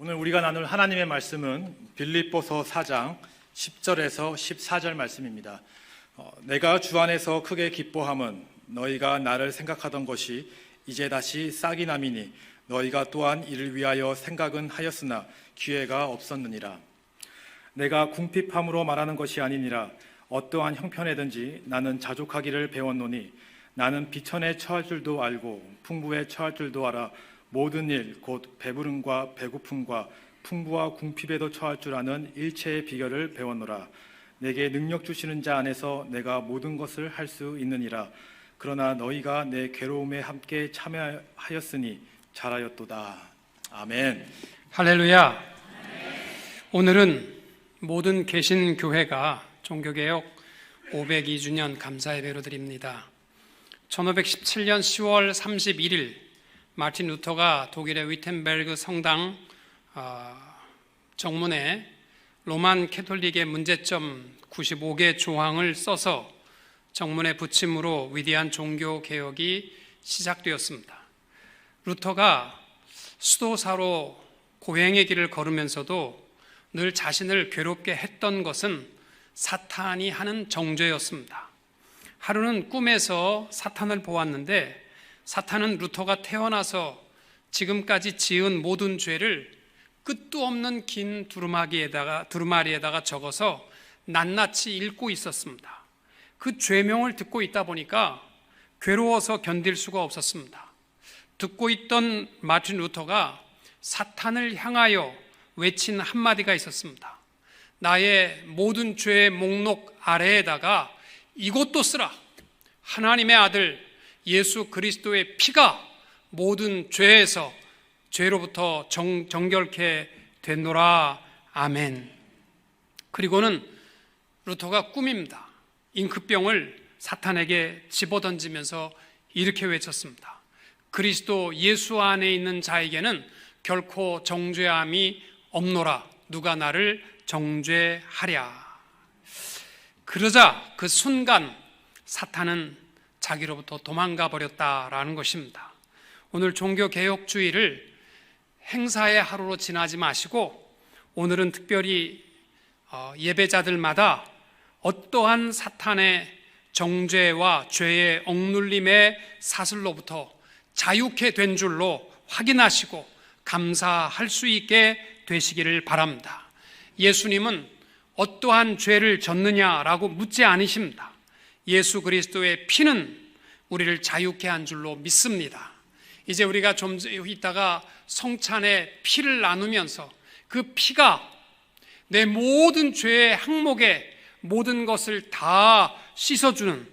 오늘 우리가 나눌 하나님의 말씀은 빌립보서 4장 10절에서 14절 말씀입니다. 내가 주 안에서 크게 기뻐함은 너희가 나를 생각하던 것이 이제 다시 싹이 남이니 너희가 또한 이를 위하여 생각은 하였으나 기회가 없었느니라. 내가 궁핍함으로 말하는 것이 아니니라. 어떠한 형편에든지 나는 자족하기를 배웠노니 나는 비천에 처할 줄도 알고 풍부에 처할 줄도 알아 모든 일 곧 배부름과 배고픔과 풍부와 궁핍에도 처할 줄 아는 일체의 비결을 배웠노라. 내게 능력 주시는 자 안에서 내가 모든 것을 할 수 있느니라. 그러나 너희가 내 괴로움에 함께 참여하였으니 잘하였도다. 아멘. 할렐루야. 오늘은 모든 개신교회가 종교개혁 502주년 감사예배로 드립니다. 1517년 10월 31일 마틴 루터가 독일의 위텐베르그 성당 정문에 로만 캐톨릭의 문제점 95개 조항을 써서 정문에 붙임으로 위대한 종교 개혁이 시작되었습니다. 루터가 수도사로 고행의 길을 걸으면서도 늘 자신을 괴롭게 했던 것은 사탄이 하는 정죄였습니다. 하루는 꿈에서 사탄을 보았는데 사탄은 루터가 태어나서 지금까지 지은 모든 죄를 끝도 없는 긴 두루마리에다가 적어서 낱낱이 읽고 있었습니다. 그 죄명을 듣고 있다 보니까 괴로워서 견딜 수가 없었습니다. 듣고 있던 마틴 루터가 사탄을 향하여 외친 한마디가 있었습니다. 나의 모든 죄의 목록 아래에다가 이것도 쓰라. 하나님의 아들 예수 그리스도의 피가 모든 죄로부터 정결케 됐노라. 아멘. 그리고는 루터가 꿈입니다. 잉크병을 사탄에게 집어던지면서 이렇게 외쳤습니다. 그리스도 예수 안에 있는 자에게는 결코 정죄함이 없노라. 누가 나를 정죄하랴. 그러자 그 순간 사탄은 자기로부터 도망가 버렸다라는 것입니다. 오늘 종교개혁주의를 행사의 하루로 지나지 마시고 오늘은 특별히 예배자들마다 어떠한 사탄의 정죄와 죄의 억눌림의 사슬로부터 자유케 된 줄로 확인하시고 감사할 수 있게 되시기를 바랍니다. 예수님은 어떠한 죄를 졌느냐라고 묻지 않으십니다. 예수 그리스도의 피는 우리를 자유케 한 줄로 믿습니다. 이제 우리가 좀 이따가 성찬의 피를 나누면서 그 피가 내 모든 죄의 항목에 모든 것을 다 씻어주는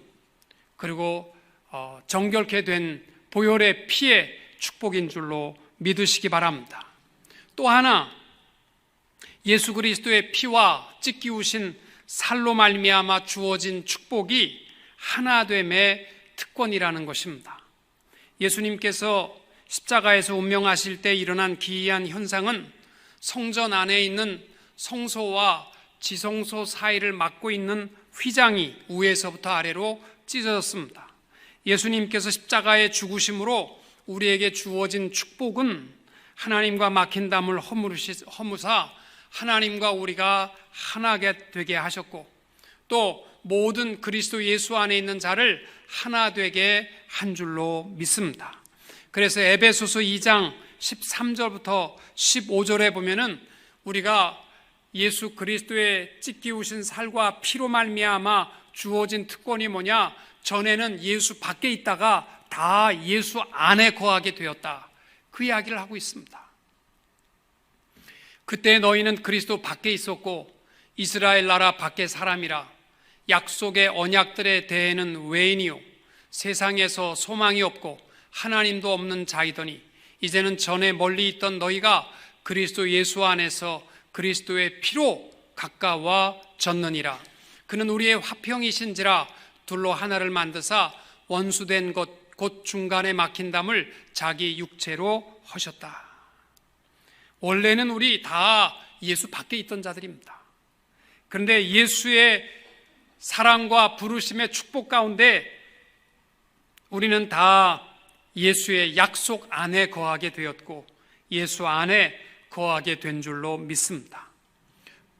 그리고 정결케 된 보혈의 피의 축복인 줄로 믿으시기 바랍니다. 또 하나 예수 그리스도의 피와 찢기우신 살로 말미암아 주어진 축복이 하나됨의 특권이라는 것입니다. 예수님께서 십자가에서 운명하실 때 일어난 기이한 현상은 성전 안에 있는 성소와 지성소 사이를 막고 있는 휘장이 위에서부터 아래로 찢어졌습니다. 예수님께서 십자가의 죽으심으로 우리에게 주어진 축복은 하나님과 막힌 담을 허무사 하나님과 우리가 하나게 되게 하셨고 또 모든 그리스도 예수 안에 있는 자를 하나 되게 한 줄로 믿습니다. 그래서 에베소서 2장 13절부터 15절에 보면은 우리가 예수 그리스도의 찢기우신 살과 피로 말미암아 주어진 특권이 뭐냐? 전에는 예수 밖에 있다가 다 예수 안에 거하게 되었다. 그 이야기를 하고 있습니다. 그때 너희는 그리스도 밖에 있었고 이스라엘 나라 밖의 사람이라 약속의 언약들에 대해는 외인이요 세상에서 소망이 없고 하나님도 없는 자이더니 이제는 전에 멀리 있던 너희가 그리스도 예수 안에서 그리스도의 피로 가까워졌느니라. 그는 우리의 화평이신지라 둘로 하나를 만드사 원수된 것 곧 중간에 막힌 담을 자기 육체로 하셨다. 원래는 우리 다 예수 밖에 있던 자들입니다. 그런데 예수의 사랑과 부르심의 축복 가운데 우리는 다 예수의 약속 안에 거하게 되었고 예수 안에 거하게 된 줄로 믿습니다.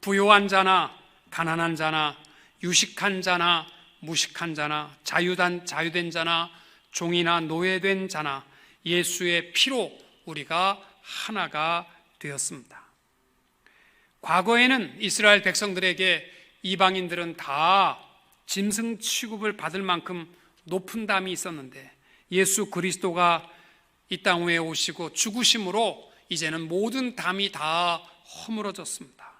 부요한 자나 가난한 자나 유식한 자나 무식한 자나 자유된 자나 종이나 노예된 자나 예수의 피로 우리가 하나가 되었습니다. 과거에는 이스라엘 백성들에게 이방인들은 다 짐승 취급을 받을 만큼 높은 담이 있었는데 예수 그리스도가 이 땅 위에 오시고 죽으심으로 이제는 모든 담이 다 허물어졌습니다.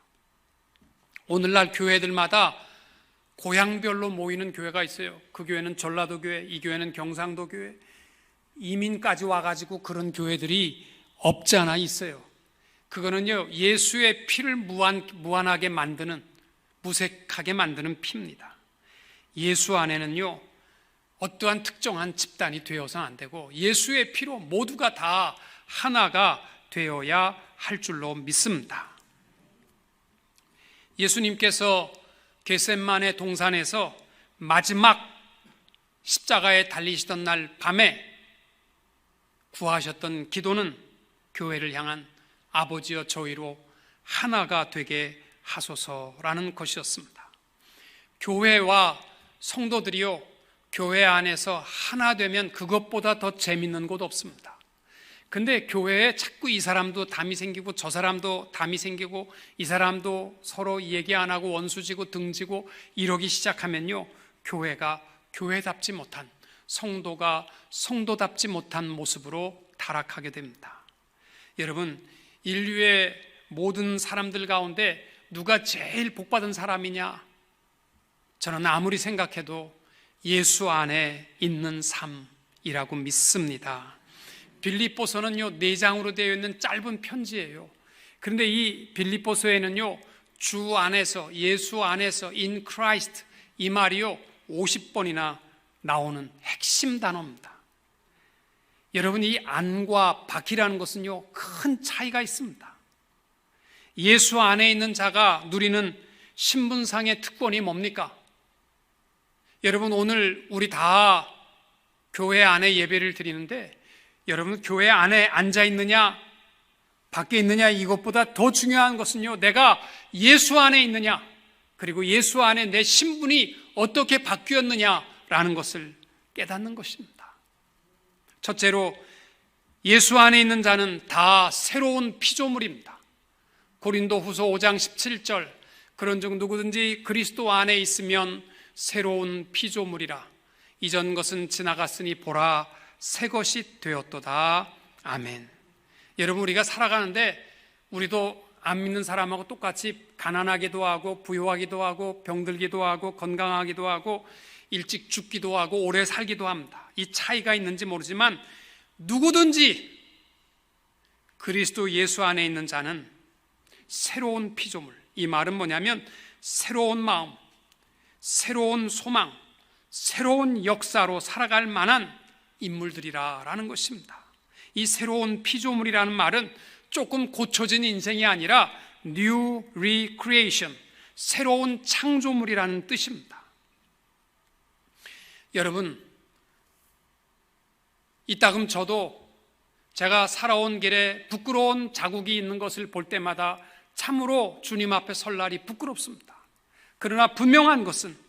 오늘날 교회들마다 고향별로 모이는 교회가 있어요. 그 교회는 전라도 교회, 이 교회는 경상도 교회, 이민까지 와가지고 그런 교회들이 없지 않아 있어요. 그거는요, 예수의 피를 무한하게 만드는, 무색하게 만드는 피입니다. 예수 안에는요, 어떠한 특정한 집단이 되어서는 안 되고 예수의 피로 모두가 다 하나가 되어야 할 줄로 믿습니다. 예수님께서 겟세마네 동산에서 마지막 십자가에 달리시던 날 밤에 구하셨던 기도는 교회를 향한 아버지여 저희로 하나가 되게 하소서라는 것이었습니다. 교회와 성도들이요, 교회 안에서 하나 되면 그것보다 더 재밌는 곳 없습니다. 근데 교회에 자꾸 이 사람도 담이 생기고 저 사람도 담이 생기고 이 사람도 서로 얘기 안 하고 원수지고 등지고 이러기 시작하면요, 교회가 교회답지 못한, 성도가 성도답지 못한 모습으로 타락하게 됩니다. 여러분, 인류의 모든 사람들 가운데 누가 제일 복받은 사람이냐? 저는 아무리 생각해도 예수 안에 있는 삶이라고 믿습니다. 빌립보서는요, 4장으로 되어 있는 짧은 편지예요. 그런데 이 빌립보서에는요, 주 안에서, 예수 안에서, in Christ, 이 말이요 50번이나 나오는 핵심 단어입니다. 여러분, 이 안과 밖이라는 것은요 큰 차이가 있습니다. 예수 안에 있는 자가 누리는 신분상의 특권이 뭡니까? 여러분, 오늘 우리 다 교회 안에 예배를 드리는데 여러분, 교회 안에 앉아 있느냐 밖에 있느냐, 이것보다 더 중요한 것은요, 내가 예수 안에 있느냐, 그리고 예수 안에 내 신분이 어떻게 바뀌었느냐라는 것을 깨닫는 것입니다. 첫째로, 예수 안에 있는 자는 다 새로운 피조물입니다. 고린도후서 5장 17절, 그런즉 누구든지 그리스도 안에 있으면 새로운 피조물이라. 이전 것은 지나갔으니 보라, 새 것이 되었도다. 아멘. 여러분, 우리가 살아가는데 우리도 안 믿는 사람하고 똑같이 가난하기도 하고 부유하기도 하고 병들기도 하고 건강하기도 하고 일찍 죽기도 하고 오래 살기도 합니다. 이 차이가 있는지 모르지만 누구든지 그리스도 예수 안에 있는 자는 새로운 피조물, 이 말은 뭐냐면 새로운 마음, 새로운 소망, 새로운 역사로 살아갈 만한 인물들이라는 것입니다. 이 새로운 피조물이라는 말은 조금 고쳐진 인생이 아니라 New Recreation, 새로운 창조물이라는 뜻입니다. 여러분, 이따금 저도 제가 살아온 길에 부끄러운 자국이 있는 것을 볼 때마다 참으로 주님 앞에 설 날이 부끄럽습니다. 그러나 분명한 것은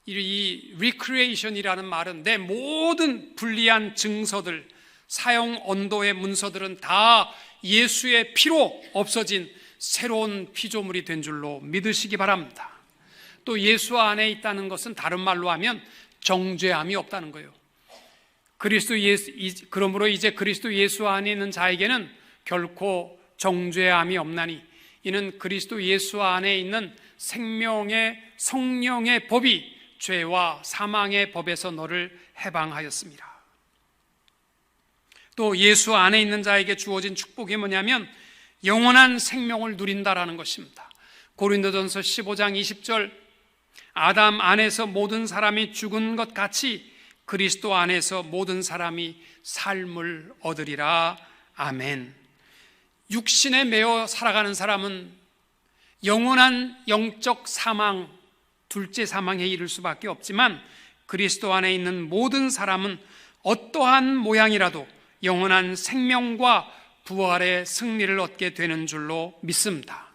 이 recreation이라는 말은 내 모든 불리한 증서들, 사형 언도의 문서들은 다 예수의 피로 없어진 새로운 피조물이 된 줄로 믿으시기 바랍니다. 또 예수 안에 있다는 것은 다른 말로 하면 정죄함이 없다는 거예요. 그러므로 이제 그리스도 예수 안에 있는 자에게는 결코 정죄함이 없나니 이는 그리스도 예수 안에 있는 생명의 성령의 법이 죄와 사망의 법에서 너를 해방하였습니다. 또 예수 안에 있는 자에게 주어진 축복이 뭐냐면 영원한 생명을 누린다라는 것입니다. 고린도전서 15장 20절, 아담 안에서 모든 사람이 죽은 것 같이 그리스도 안에서 모든 사람이 삶을 얻으리라. 아멘. 육신에 매여 살아가는 사람은 영원한 영적 사망, 둘째 사망에 이를 수밖에 없지만 그리스도 안에 있는 모든 사람은 어떠한 모양이라도 영원한 생명과 부활의 승리를 얻게 되는 줄로 믿습니다.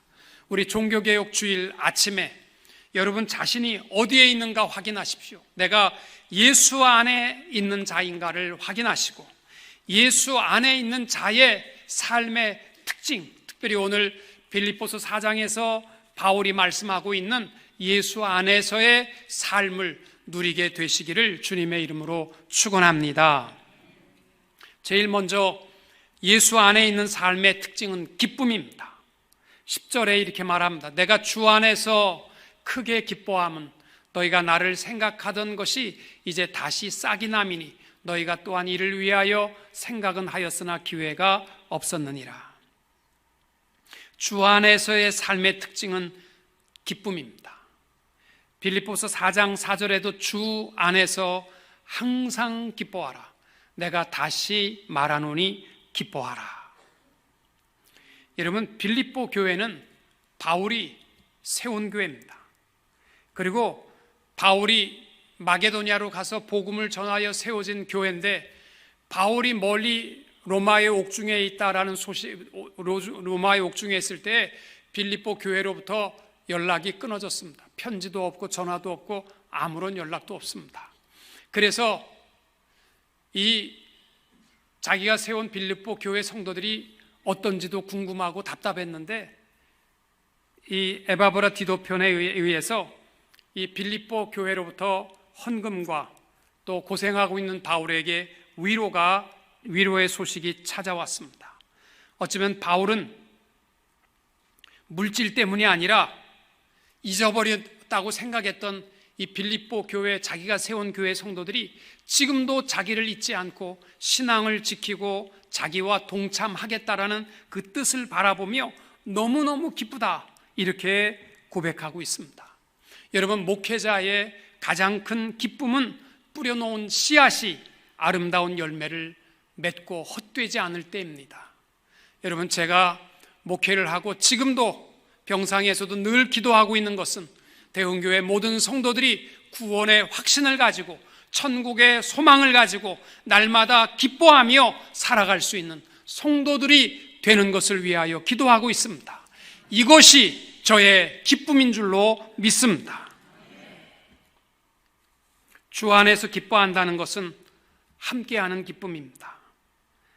우리 종교개혁 주일 아침에 여러분 자신이 어디에 있는가 확인하십시오. 내가 예수 안에 있는 자인가를 확인하시고 예수 안에 있는 자의 삶의 특징, 특별히 오늘 빌립보서 4장에서 바울이 말씀하고 있는 예수 안에서의 삶을 누리게 되시기를 주님의 이름으로 축원합니다. 제일 먼저 예수 안에 있는 삶의 특징은 기쁨입니다. 10절에 이렇게 말합니다. 내가 주 안에서 크게 기뻐함은 너희가 나를 생각하던 것이 이제 다시 싹이 남이니 너희가 또한 이를 위하여 생각은 하였으나 기회가 없었느니라. 주 안에서의 삶의 특징은 기쁨입니다. 빌립보서 4장 4절에도 주 안에서 항상 기뻐하라. 내가 다시 말하노니 기뻐하라. 여러분, 빌립보 교회는 바울이 세운 교회입니다. 그리고 바울이 마게도냐로 가서 복음을 전하여 세워진 교회인데 바울이 멀리 로마의 옥중에 있다라는 소식, 로마의 옥중에 있을 때 빌립보 교회로부터 연락이 끊어졌습니다. 편지도 없고 전화도 없고 아무런 연락도 없습니다. 그래서 이 자기가 세운 빌립보 교회 성도들이 어떤지도 궁금하고 답답했는데 이 에바브라 디도편에 의해서 이 빌립보 교회로부터 헌금과 또 고생하고 있는 바울에게 위로의 소식이 찾아왔습니다. 어쩌면 바울은 물질 때문이 아니라 잊어버렸다고 생각했던 이 빌립보 교회, 자기가 세운 교회 성도들이 지금도 자기를 잊지 않고 신앙을 지키고 자기와 동참하겠다라는 그 뜻을 바라보며 너무너무 기쁘다 이렇게 고백하고 있습니다. 여러분, 목회자의 가장 큰 기쁨은 뿌려놓은 씨앗이 아름다운 열매를 맺고 헛되지 않을 때입니다. 여러분, 제가 목회를 하고 지금도 병상에서도 늘 기도하고 있는 것은 대흥교회 모든 성도들이 구원의 확신을 가지고 천국의 소망을 가지고 날마다 기뻐하며 살아갈 수 있는 성도들이 되는 것을 위하여 기도하고 있습니다. 이것이 저의 기쁨인 줄로 믿습니다. 주 안에서 기뻐한다는 것은 함께하는 기쁨입니다.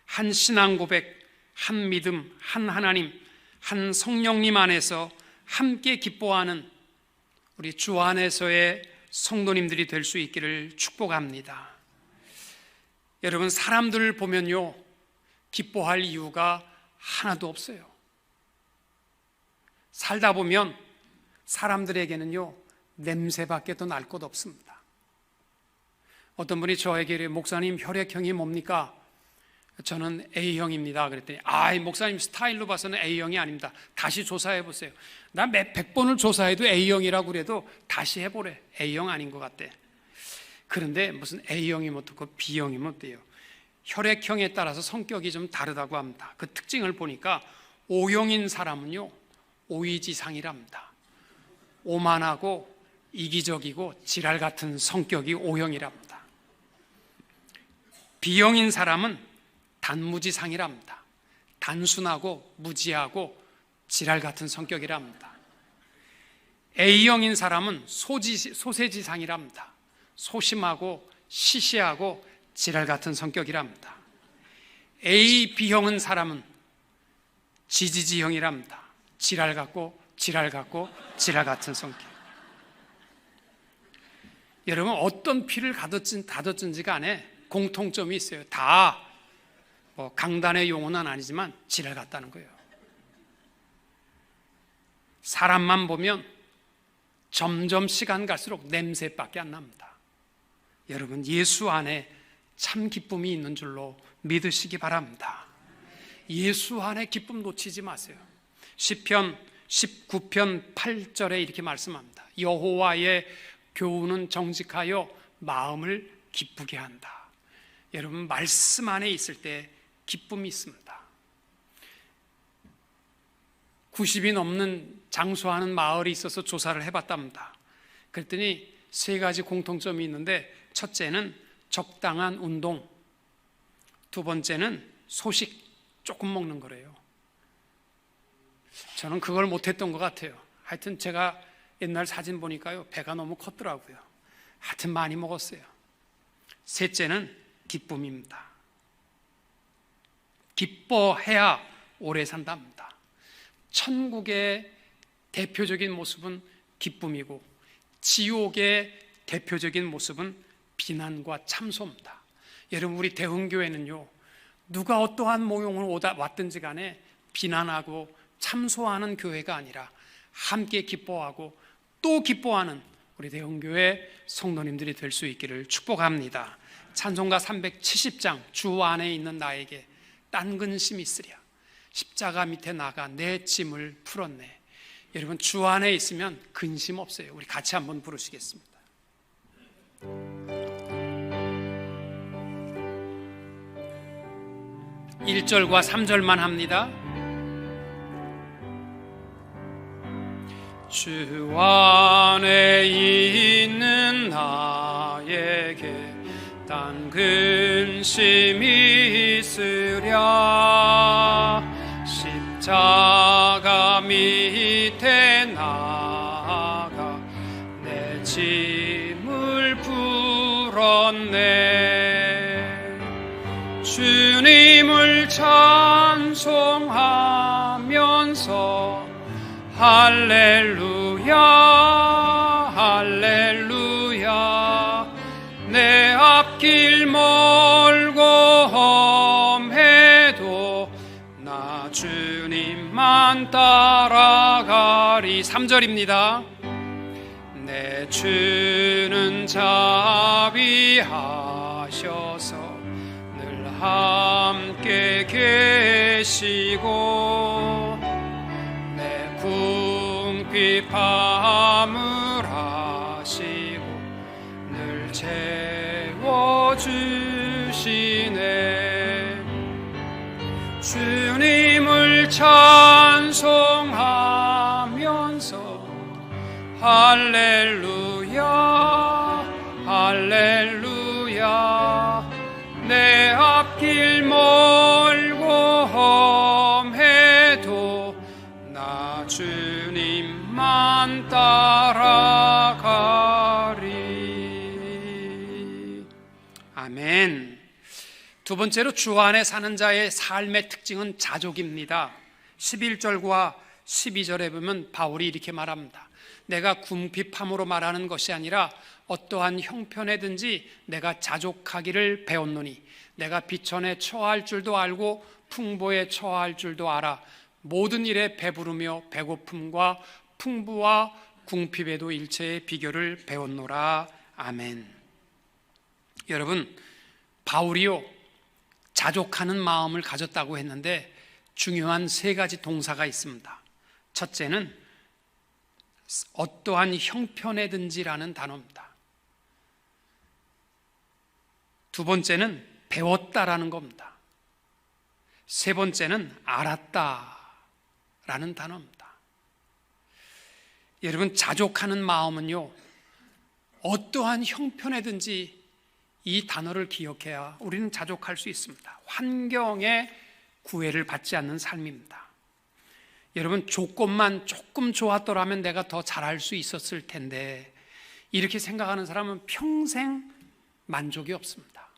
한 신앙 고백, 한 믿음, 한 하나님, 한 성령님 안에서 함께 기뻐하는 우리 주 안에서의 성도님들이 될 수 있기를 축복합니다. 여러분, 사람들을 보면요, 기뻐할 이유가 하나도 없어요. 살다 보면 사람들에게는요, 냄새밖에 더 날 것 없습니다. 어떤 분이 저에게 이래요. 목사님, 혈액형이 뭡니까? 저는 A형입니다. 그랬더니 목사님 스타일로 봐서는 A형이 아닙니다. 다시 조사해 보세요. 나 100번을 조사해도 A형이라고 그래도 다시 해보래. A형 아닌 것 같대. 그런데 무슨 A형이면 어떻고 B형이면 어때요? 혈액형에 따라서 성격이 좀 다르다고 합니다. 그 특징을 보니까 O형인 사람은요, 오이지상이랍니다. 오만하고 이기적이고 지랄 같은 성격이 O형이랍니다. B형인 사람은 단무지상이랍니다. 단순하고 무지하고 지랄 같은 성격이랍니다. A형인 사람은 소세지상이랍니다. 소심하고 시시하고 지랄 같은 성격이랍니다. AB형인 사람은 지지지형이랍니다. 지랄 같고 지랄 같은 성격. 여러분, 어떤 피를 가졌든지 간에 공통점이 있어요. 다 강단의 용어는 아니지만 지랄 같다는 거예요. 사람만 보면 점점 시간 갈수록 냄새밖에 안 납니다. 여러분, 예수 안에 참 기쁨이 있는 줄로 믿으시기 바랍니다. 예수 안에 기쁨 놓치지 마세요. 시편 19편 8절에 이렇게 말씀합니다. 여호와의 교훈은 정직하여 마음을 기쁘게 한다. 여러분, 말씀 안에 있을 때 기쁨이 있습니다. 90이 넘는 장수하는 마을이 있어서 조사를 해봤답니다. 그랬더니 3가지 공통점이 있는데, 첫째는 적당한 운동, 두 번째는 소식, 조금 먹는 거래요. 저는 그걸 못했던 것 같아요. 하여튼 제가 옛날 사진 보니까요, 배가 너무 컸더라고요. 하여튼 많이 먹었어요. 셋째는 기쁨입니다. 기뻐해야 오래 산답니다. 천국의 대표적인 모습은 기쁨이고 지옥의 대표적인 모습은 비난과 참소입니다. 여러분, 우리 대흥교회는요, 누가 어떠한 모형을 왔든지 간에 비난하고 참소하는 교회가 아니라 함께 기뻐하고 또 기뻐하는 우리 대흥교회 성도님들이 될 수 있기를 축복합니다. 찬송가 370장, 주 안에 있는 나에게 딴 근심이 있으랴, 십자가 밑에 나가 내 짐을 풀었네. 여러분, 주 안에 있으면 근심 없어요. 우리 같이 한번 부르시겠습니다. 1절과 3절만 합니다. 주 안에 있는 나에게 딴 근심이 있으랴, 십자가 밑에 나가 내 짐을 풀었네. 주님을 찬송하면서 할렐루야 할렐루야, 내 앞길 멀고 험해도 나 주님만 따라가리. 3절입니다. 내 주는 자비하셔서 늘 함께 계시고 내 궁핍함을 하시고 늘 채워주시네. 주님을 찬송하면서 할렐루야 할렐루야, 내 앞길 멀고 험해도 나 주님만 따라가리. 아멘. 두 번째로 주 안에 사는 자의 삶의 특징은 자족입니다. 11절과 12절에 보면 바울이 이렇게 말합니다. 내가 궁핍함으로 말하는 것이 아니라 어떠한 형편에든지 내가 자족하기를 배웠노니 내가 비천에 처할 줄도 알고 풍부에 처할 줄도 알아. 모든 일에 배부르며 배고픔과 풍부와 궁핍에도 일체의 비결을 배웠노라. 아멘. 여러분, 바울이요, 자족하는 마음을 가졌다고 했는데 중요한 세 가지 동사가 있습니다. 첫째는 어떠한 형편에든지라는 단어입니다. 두 번째는 배웠다라는 겁니다. 세 번째는 알았다라는 단어입니다. 여러분, 자족하는 마음은요, 어떠한 형편에든지 이 단어를 기억해야 우리는 자족할 수 있습니다. 환경에 구애를 받지 않는 삶입니다. 여러분, 조건만 조금 좋았더라면 내가 더 잘할 수 있었을 텐데, 이렇게 생각하는 사람은 평생 만족이 없습니다.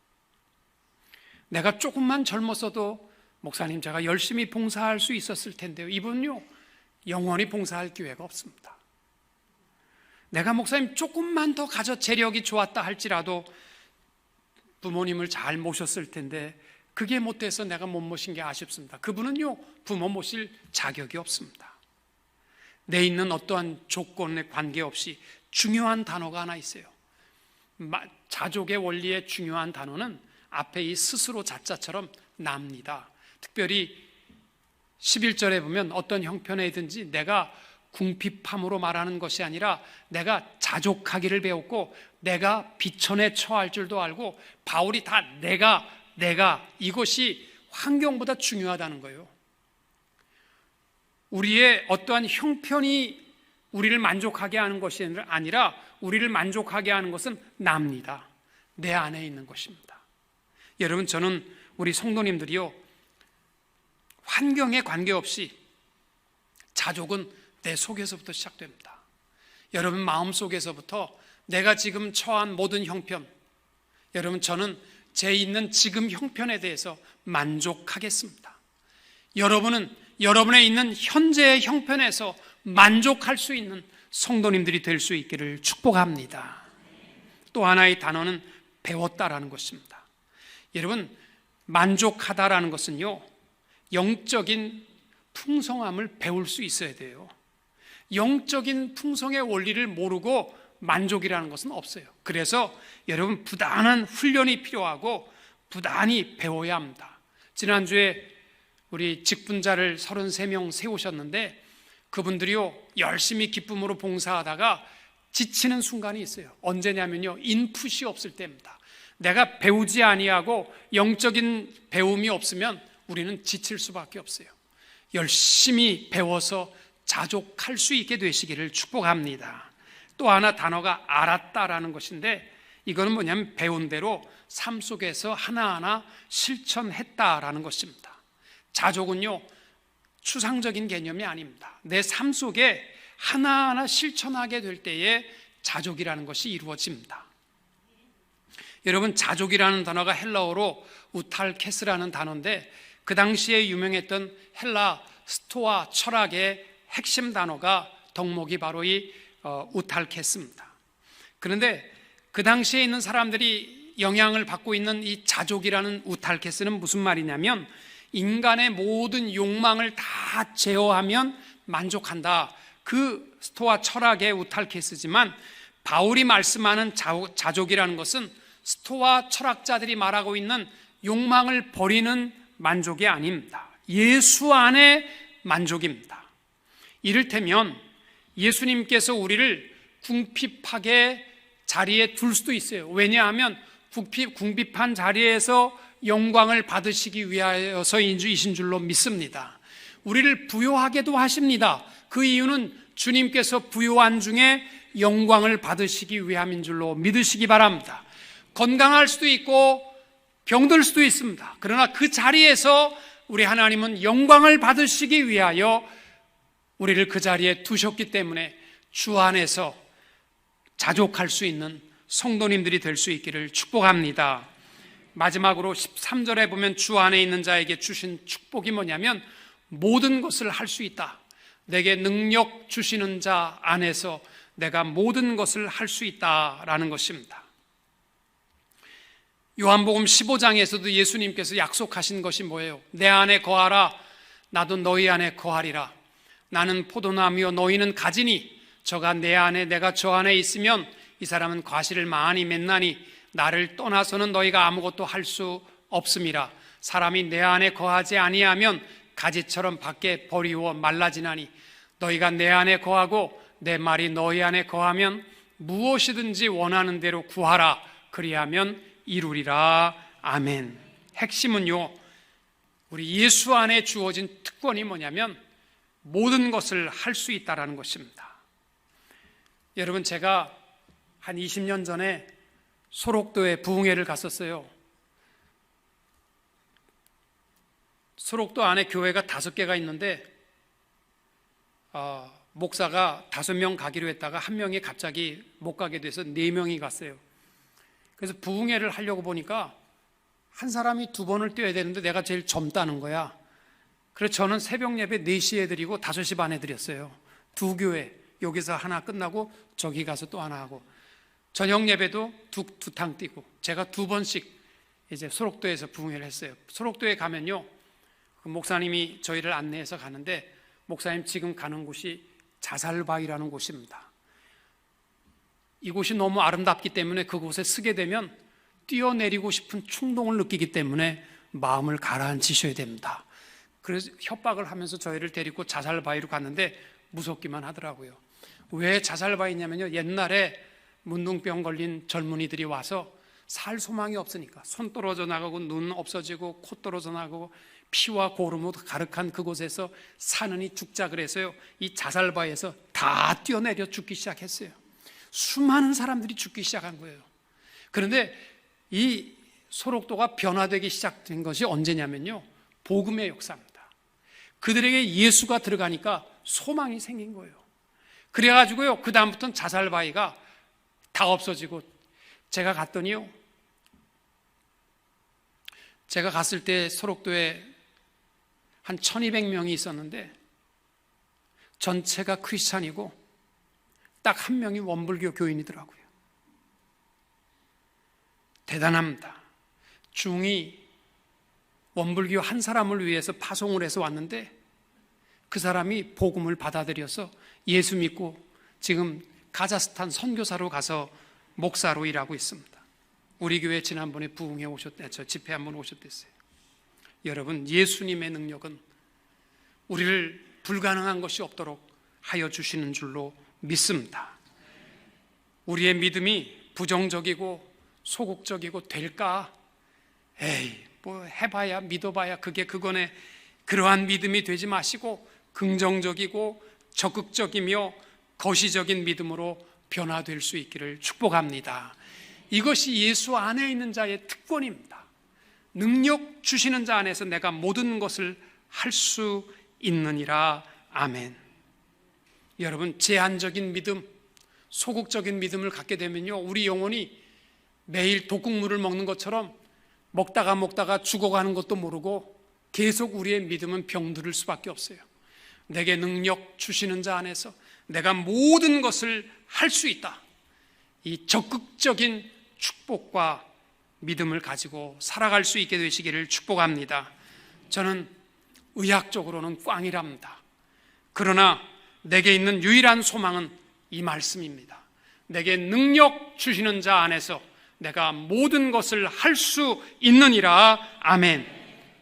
내가 조금만 젊었어도 목사님, 제가 열심히 봉사할 수 있었을 텐데요. 이분요, 영원히 봉사할 기회가 없습니다. 내가 목사님 조금만 더 가져 재력이 좋았다 할지라도 부모님을 잘 모셨을 텐데 그게 못돼서 내가 못 모신 게 아쉽습니다. 그분은요, 부모 모실 자격이 없습니다. 내 있는 어떠한 조건에 관계없이 중요한 단어가 하나 있어요. 자족의 원리의 중요한 단어는 앞에 이 스스로 자자처럼 납니다. 특별히 11절에 보면 어떤 형편에든지 내가 궁핍함으로 말하는 것이 아니라 내가 자족하기를 배웠고 내가 비천에 처할 줄도 알고, 바울이 다 내가 이것이 환경보다 중요하다는 거예요. 우리의 어떠한 형편이 우리를 만족하게 하는 것이 아니라 우리를 만족하게 하는 것은 납니다. 내 안에 있는 것입니다. 여러분, 저는 우리 성도님들이요, 환경에 관계없이 자족은 내 속에서부터 시작됩니다. 여러분 마음속에서부터 내가 지금 처한 모든 형편, 여러분 저는 제 있는 지금 형편에 대해서 만족하겠습니다. 여러분은 여러분의 있는 현재의 형편에서 만족할 수 있는 성도님들이 될 수 있기를 축복합니다. 또 하나의 단어는 배웠다라는 것입니다. 여러분 만족하다라는 것은요, 영적인 풍성함을 배울 수 있어야 돼요. 영적인 풍성의 원리를 모르고 만족이라는 것은 없어요. 그래서 여러분 부단한 훈련이 필요하고 부단히 배워야 합니다. 지난주에 우리 직분자를 33명 세우셨는데 그분들이요 열심히 기쁨으로 봉사하다가 지치는 순간이 있어요. 언제냐면요, 인풋이 없을 때입니다. 내가 배우지 아니하고 영적인 배움이 없으면 우리는 지칠 수밖에 없어요. 열심히 배워서 자족할 수 있게 되시기를 축복합니다. 또 하나 단어가 알았다라는 것인데, 이거는 뭐냐면 배운 대로 삶 속에서 하나하나 실천했다라는 것입니다. 자족은요 추상적인 개념이 아닙니다. 내 삶 속에 하나하나 실천하게 될 때에 자족이라는 것이 이루어집니다. 여러분 자족이라는 단어가 헬라어로 우탈케스라는 단어인데, 그 당시에 유명했던 헬라 스토아 철학의 핵심 단어가 덕목이 바로 이 우탈케스입니다. 그런데 그 당시에 있는 사람들이 영향을 받고 있는 이 자족이라는 우탈케스는 무슨 말이냐면, 인간의 모든 욕망을 다 제어하면 만족한다. 그 스토아 철학의 우탈케스지만, 바울이 말씀하는 자족이라는 것은 스토아 철학자들이 말하고 있는 욕망을 버리는 만족이 아닙니다. 예수 안의 만족입니다. 이를테면 예수님께서 우리를 궁핍하게 자리에 둘 수도 있어요. 왜냐하면 궁핍한 자리에서 영광을 받으시기 위하여서이신 줄로 믿습니다. 우리를 부요하게도 하십니다. 그 이유는 주님께서 부요한 중에 영광을 받으시기 위함인 줄로 믿으시기 바랍니다. 건강할 수도 있고 병들 수도 있습니다. 그러나 그 자리에서 우리 하나님은 영광을 받으시기 위하여 우리를 그 자리에 두셨기 때문에 주 안에서 자족할 수 있는 성도님들이 될 수 있기를 축복합니다. 마지막으로 13절에 보면 주 안에 있는 자에게 주신 축복이 뭐냐면 모든 것을 할 수 있다. 내게 능력 주시는 자 안에서 내가 모든 것을 할 수 있다라는 것입니다. 요한복음 15장에서도 예수님께서 약속하신 것이 뭐예요? 내 안에 거하라, 나도 너희 안에 거하리라. 나는 포도나무요 너희는 가지니 저가 내 안에 내가 저 안에 있으면 이 사람은 과실을 많이 맺나니 나를 떠나서는 너희가 아무것도 할 수 없음이라. 사람이 내 안에 거하지 아니하면 가지처럼 밖에 버리워 말라지나니 너희가 내 안에 거하고 내 말이 너희 안에 거하면 무엇이든지 원하는 대로 구하라. 그리하면 이루리라. 아멘. 핵심은요, 우리 예수 안에 주어진 특권이 뭐냐면 모든 것을 할 수 있다는 것입니다. 여러분 제가 한 20년 전에 소록도에 부흥회를 갔었어요. 소록도 안에 교회가 5개가 있는데 목사가 5명 가기로 했다가 한 명이 갑자기 못 가게 돼서 4명이 갔어요. 그래서 부흥회를 하려고 보니까 한 사람이 2번을 뛰어야 되는데 내가 제일 젊다는 거야. 그래서 저는 새벽 예배 4시에 드리고 5시 반에 드렸어요. 2교회, 여기서 하나 끝나고 저기 가서 또 하나 하고, 저녁 예배도 두 탕 뛰고, 제가 2번씩 이제 소록도에서 부흥회를 했어요. 소록도에 가면요, 그 목사님이 저희를 안내해서 가는데, 목사님 지금 가는 곳이 자살바위라는 곳입니다. 이곳이 너무 아름답기 때문에 그곳에 서게 되면 뛰어내리고 싶은 충동을 느끼기 때문에 마음을 가라앉히셔야 됩니다. 그래서 협박을 하면서 저희를 데리고 자살바위로 갔는데 무섭기만 하더라고요. 왜 자살바위냐면요, 옛날에 문둥병 걸린 젊은이들이 와서 살 소망이 없으니까 손 떨어져 나가고 눈 없어지고 코 떨어져 나가고 피와 고름으로 가득한 그곳에서 사느니 죽자 그래서요, 이 자살바위에서 다 뛰어내려 죽기 시작했어요. 수많은 사람들이 죽기 시작한 거예요. 그런데 이 소록도가 변화되기 시작된 것이 언제냐면요, 복음의 역사입니다. 그들에게 예수가 들어가니까 소망이 생긴 거예요. 그래가지고요, 그 다음부터는 자살바위가 다 없어지고, 제가 갔더니요, 제가 갔을 때 소록도에 한 1200명이 있었는데 전체가 크리스찬이고 딱 한 명이 원불교 교인이더라고요. 대단합니다. 중이 원불교 한 사람을 위해서 파송을 해서 왔는데 그 사람이 복음을 받아들여서 예수 믿고 지금 카자흐스탄 선교사로 가서 목사로 일하고 있습니다. 우리 교회 지난번에 부흥회 오셨대요. 집회 한번 오셨댔어요. 여러분, 예수님의 능력은 우리를 불가능한 것이 없도록 하여 주시는 줄로 믿습니다. 우리의 믿음이 부정적이고 소극적이고 될까? 에이, 뭐 해봐야 믿어봐야 그게 그거네. 그러한 믿음이 되지 마시고 긍정적이고 적극적이며 거시적인 믿음으로 변화될 수 있기를 축복합니다. 이것이 예수 안에 있는 자의 특권입니다. 능력 주시는 자 안에서 내가 모든 것을 할 수 있느니라. 아멘. 여러분, 제한적인 믿음, 소극적인 믿음을 갖게 되면요, 우리 영혼이 매일 독국물을 먹는 것처럼 먹다가 죽어가는 것도 모르고 계속 우리의 믿음은 병들을 수밖에 없어요. 내게 능력 주시는 자 안에서 내가 모든 것을 할 수 있다. 이 적극적인 축복과 믿음을 가지고 살아갈 수 있게 되시기를 축복합니다. 저는 의학적으로는 꽝이랍니다. 그러나 내게 있는 유일한 소망은 이 말씀입니다. 내게 능력 주시는 자 안에서 내가 모든 것을 할 수 있느니라. 아멘.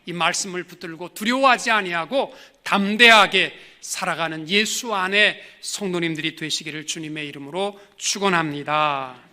이 말씀을 붙들고 두려워하지 아니하고 담대하게 살아가는 예수 안에 성도님들이 되시기를 주님의 이름으로 축원합니다.